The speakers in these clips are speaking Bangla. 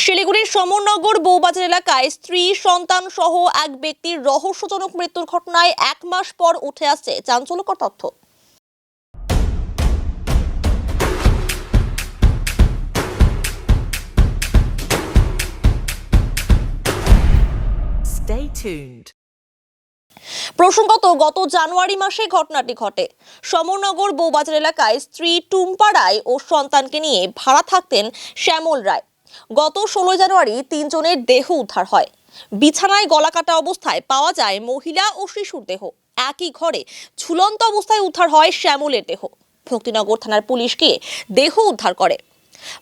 শিলিগুড়ির সমরনগর বউবাজার এলাকায় স্ত্রী সন্তান সহ এক ব্যক্তির রহস্যজনক মৃত্যুর ঘটনায় 1 মাস পর উঠে আসছে চাঞ্চল্যকর তথ্য। Stay tuned. প্রসঙ্গত গত জানুয়ারি মাসে ঘটনাটি ঘটে। সমরনগর বউবাজার এলাকায় স্ত্রী টুম্পা রায় ও সন্তানকে নিয়ে ভাড়া থাকতেন শ্যামল রায়। গত 16 জানুয়ারি 3 জনের দেহ উদ্ধার হয়। বিছানায় গলাকাটা অবস্থায় পাওয়া যায় মহিলা ও শিশুর দেহ। একই ঘরে ঝুলন্ত অবস্থায় উদ্ধার হয় শ্যামলের দেহ। ভক্তিনগর থানার পুলিশ গিয়ে দেহ উদ্ধার করে।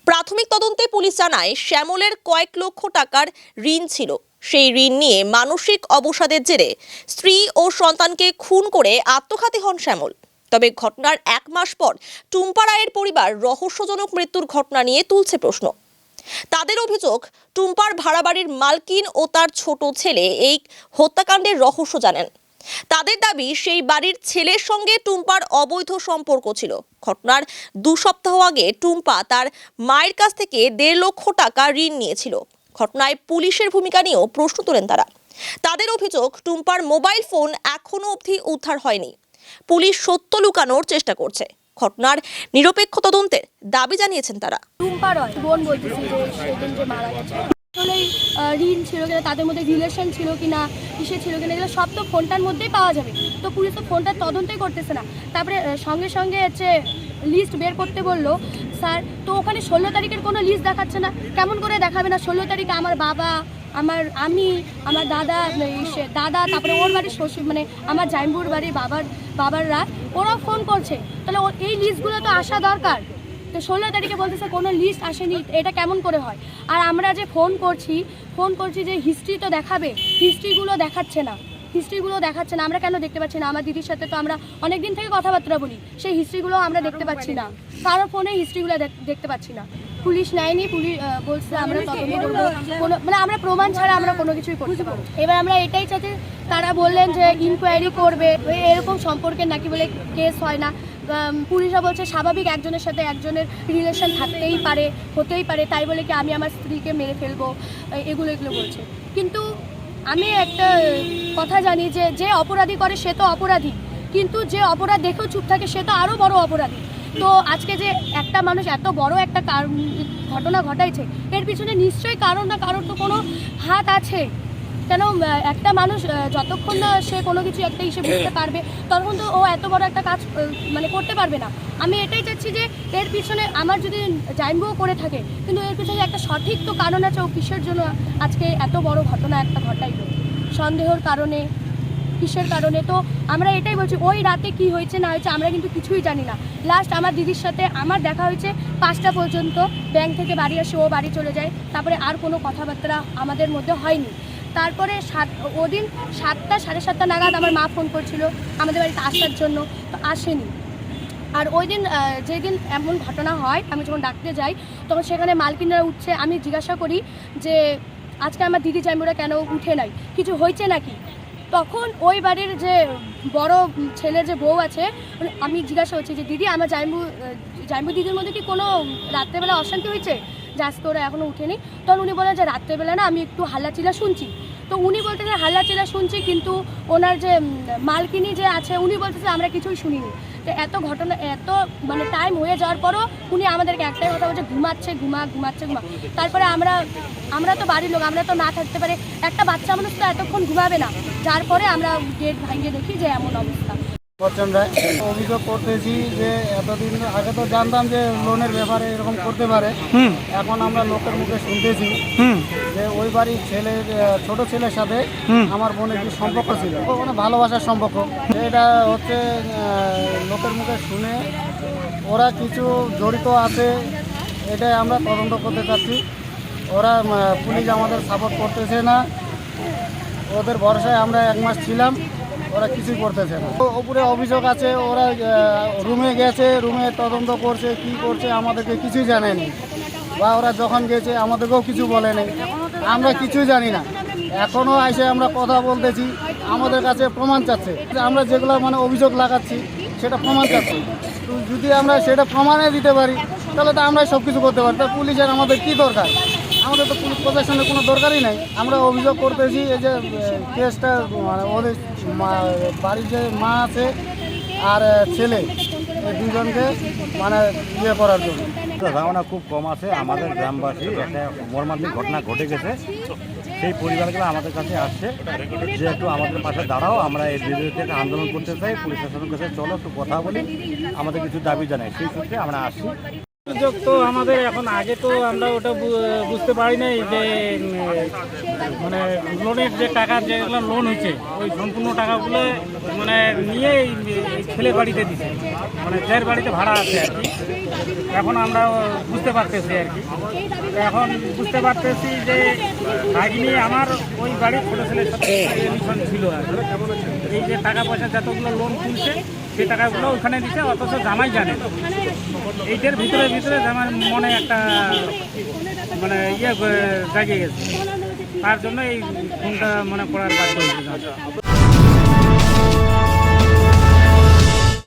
প্রাথমিক তদন্তে পুলিশ জানায় শ্যামলের কয়েক লক্ষ টাকার ঋণ ছিল। সেই ঋণ নিয়ে মানসিক অবসাদের জেরে স্ত্রী ও সন্তানকে খুন করে আত্মঘাতী হন শ্যামল। তবে ঘটনার 1 মাস পর টুম্পা রায়ের পরিবার রহস্যজনক মৃত্যুর ঘটনা নিয়ে তুলছে প্রশ্ন। তাদের অভিযোগ, টুম্পার ভাড়া বাড়ির মালকিন ও তার ছোট ছেলে এই হত্যাকাণ্ডের রহস্য জানেন। তাদের দাবি, সেই বাড়ির ছেলের সঙ্গে টুম্পার অবৈধ সম্পর্ক ছিল। ঘটনার 2 সপ্তাহ আগে টুম্পা তার মায়ের কাছ থেকে 1.5 লক্ষ টাকা ঋণ নিয়েছিল। ঘটনায় পুলিশের ভূমিকা নিয়েও প্রশ্ন তোলেন তারা। তাদের অভিযোগ, টুম্পার মোবাইল ফোন এখনো অবধি উদ্ধার হয়নি। পুলিশ সত্য লুকানোর চেষ্টা করছে। ঘটনার নিরপেক্ষ তদন্তের দাবি জানিয়েছেন তারা। টুম্পা রয় বোন বলতেছি যে সেদিন যে মারা গেছে আসলে ঋণ ছিল কিনা, তাদের মধ্যে রিলেশন ছিল কিনা, কিসে ছিল কিনা, এগুলো সব তো ফোনটার মধ্যেই পাওয়া যাবে। তো পুলিশ তো ফোনটার তদন্তই করতেছে না। তারপরে সঙ্গে সঙ্গে হচ্ছে লিস্ট বের করতে বললো স্যার। তো ওখানে 16 তারিখের কোনো লিস্ট দেখাচ্ছে না। কেমন করে দেখাবে না? 16 তারিখে আমার বাবা, আমার দাদা, তারপরে ওর বাড়ির শ্বশুর, মানে আমার জাইম্বুর বাড়ির বাবাররা ওরাও ফোন করছে। তাহলে এই লিস্টগুলো তো আসা দরকার। তো 16 তারিখে বলতেছে কোনো লিস্ট আসেনি, এটা কেমন করে হয়? আর আমরা যে ফোন করছি যে হিস্ট্রি তো দেখাবে, হিস্ট্রিগুলো দেখাচ্ছে না। আমরা কেন দেখতে পাচ্ছি না? আমার দিদির সাথে তো আমরা অনেক দিন থেকে কথাবার্তা বলি, সেই হিস্ট্রিগুলো আমরা দেখতে পাচ্ছি না। কারো ফোনে হিস্ট্রিগুলো দেখতে পাচ্ছি না। পুলিশ নেয়নি। পুলিশ বলছে আমরা তদন্ত করবো, মানে আমরা প্রমাণ ছাড়া আমরা কোনো কিছুই করতে পারবো। এবার আমরা এটাই চাইছি, তারা বললেন যে ইনকোয়ারি করবে, এরকম সম্পর্কে নাকি বলে কেস হয় না। পুলিশরা বলছে স্বাভাবিক একজনের সাথে একজনের রিলেশন হতেই পারে, তাই বলে কি আমি আমার স্ত্রীকে মেরে ফেলবো, এগুলো বলছে। কিন্তু আমি একটা কথা জানি যে অপরাধী করে সে তো অপরাধী, কিন্তু যে অপরাধ দেখেও চুপ থাকে সে তো আরও বড় অপরাধী। তো আজকে যে একটা মানুষ এত বড় একটা ঘটনা ঘটাইছে, এর পিছনে নিশ্চয়ই কারোর না কারোর তো কোনো হাত আছে। কেন একটা মানুষ যতক্ষণ না সে কোনো কিছু একটা হিসেবে বুঝতে পারবে, তখন তো ও এত বড় একটা কাজ মানে করতে পারবে না। আমি এটাই চাচ্ছি যে এর পিছনে আমার যদি জাইম্বুও করে থাকে, কিন্তু এর পিছনে একটা সঠিক তো কারণ আছে। ও কিসের জন্য আজকে এত বড় ঘটনা একটা ঘটাইল, সন্দেহের কারণে, কিসের কারণে? তো আমরা এটাই বলছি, ওই রাতে কি হয়েছে না হয়েছে আমরা কিন্তু কিছুই জানি না। লাস্ট আমার দিদির সাথে আমার দেখা হয়েছে 5টা পর্যন্ত। ব্যাংক থেকে বাড়ি আসে, ও বাড়ি চলে যায়। তারপরে আর কোনো কথাবার্তা আমাদের মধ্যে হয়নি। তারপরে ওদিন 7টা, 7:30 নাগাদ আমার মা ফোন করছিল আমাদের বাড়িতে আসার জন্য, তো আসেনি। আর ওই দিন যেদিন এমন ঘটনা হয়, আমি যখন ডাকতে যাই তখন সেখানে মালকিনরা উঠছে। আমি জিজ্ঞাসা করি যে আজকে আমার দিদি জাইম্বুরা কেন উঠে নাই, কিছু হয়েছে নাকি? তখন ওই বাড়ির যে বড় ছেলের যে বউ আছে, আমি জিজ্ঞাসা করছি যে দিদি, আমার জাইম্বু দিদির মধ্যে কি কোনো রাত্রেবেলা অশান্তি হয়েছে যে আজকে ওরা এখনও উঠেনি? তখন উনি বলেন যে রাত্রেবেলা না, আমি একটু হাল্লাচিল্লা শুনছি। তো উনি বলতেছে হাল্লাচিল্লা শুনছি, কিন্তু ওনার যে মালকিনি যে আছে উনি বলতেছে আমরা কিছুই শুনিনি। তো এত ঘটনা, এত মানে টাইম হয়ে যাওয়ার পরও উনি আমাদেরকে একটাই কথা বলছে, ঘুমাচ্ছে। তারপরে আমরা তো বাড়ির লোক, আমরা তো না থাকতে পারে, একটা বাচ্চা মানুষ তো এতক্ষণ ঘুমাবে না। যার পরে আমরা গেট ভাঙিয়ে দেখি যে এমন অবস্থা। বচ্চন রায় অভিযোগ করতেছি যে এতদিন আগে তো জানতাম যে লোনের ব্যাপারে এরকম করতে পারে। এখন আমরা লোকের মুখে শুনতেছি যে ওই বাড়ির ছোট ছেলের সাথে আমার বোনের কি সম্পর্ক ছিল, মানে ভালোবাসার সম্পর্ক। এটা হচ্ছে লোকের মুখে শুনে ওরা কিছু জড়িত আছে, এটাই আমরা তদন্ত করতে চাচ্ছি। ওরা পুলিশ আমাদের সাপোর্ট করতেছে না, ওদের ভরসায় আমরা 1 মাস ছিলাম, ওরা কিছুই করতেছে না। উপরে অভিযোগ আছে, ওরা রুমে গেছে, রুমে তদন্ত করছে, কি করছে আমাদেরকে কিছুই জানেনি, বা ওরা যখন গেছে আমাদেরকেও কিছু বলেনি, আমরা কিছুই জানি না। এখনও এসে আমরা কথা বলতেছি, আমাদের কাছে প্রমাণ চাচ্ছে। আমরা যেগুলো মানে অভিযোগ লাগাচ্ছি সেটা প্রমাণ চাচ্ছি। তো যদি আমরা সেটা প্রমাণে দিতে পারি তাহলে তো আমরাই সব কিছু করতে পারি। তা পুলিশের আমাদের কি দরকার? আমাদের তো পুলিশ প্রশাসনের কোনো দরকারই নাই। আমরা অভিযোগ করতেছি এই যে কেসটা মানে ওদের বাড়ির যে মা আছে আর ছেলে এই দুজনকে মানে ইয়ে করার জন্য। ধারণা খুব কম আছে। আমাদের গ্রামবাসী একটা মর্মান্তিক ঘটনা ঘটে গেছে, সেই পরিবারগুলো আমাদের কাছে আসছে যে একটু আমাদের পাশে দাঁড়াও, আমরা এই বিরুদ্ধে থেকে আন্দোলন করতে চাই, পুলিশ শাসনের কাছে চলো একটু কথা বলি, আমাদের কিছু দাবি জানাই, সেই সূত্রে আমরা আসছি। তো আমাদের এখন আগে তো আমরা ওটা বুঝতে পারি নাই যে মানে লোনের যে টাকা যেগুলো লোন হয়েছে ওই সম্পূর্ণ টাকাগুলো মানে নিয়ে এই ছেলে বাড়িতে দিছে, মানে যার বাড়িতে ভাড়া আছে আর কি। এখন আমরা বুঝতে পারতেছি আর কি, এখন বুঝতে পারতেছি যে ভাগিনী আমার ওই বাড়ির ছোটো ছেলের সাথে রিলেশন ছিল আর কি। এই যে টাকা পয়সা যতগুলো লোন তুলছে সেই টাকাগুলো ওখানে দিচ্ছে, অথচ জামাই জানে। এইটার ভিতরে আমার মনে একটা মানে জাগিয়ে গেছে, তার জন্য এই ফোনটা মনে করার বাধ্য হয়েছে।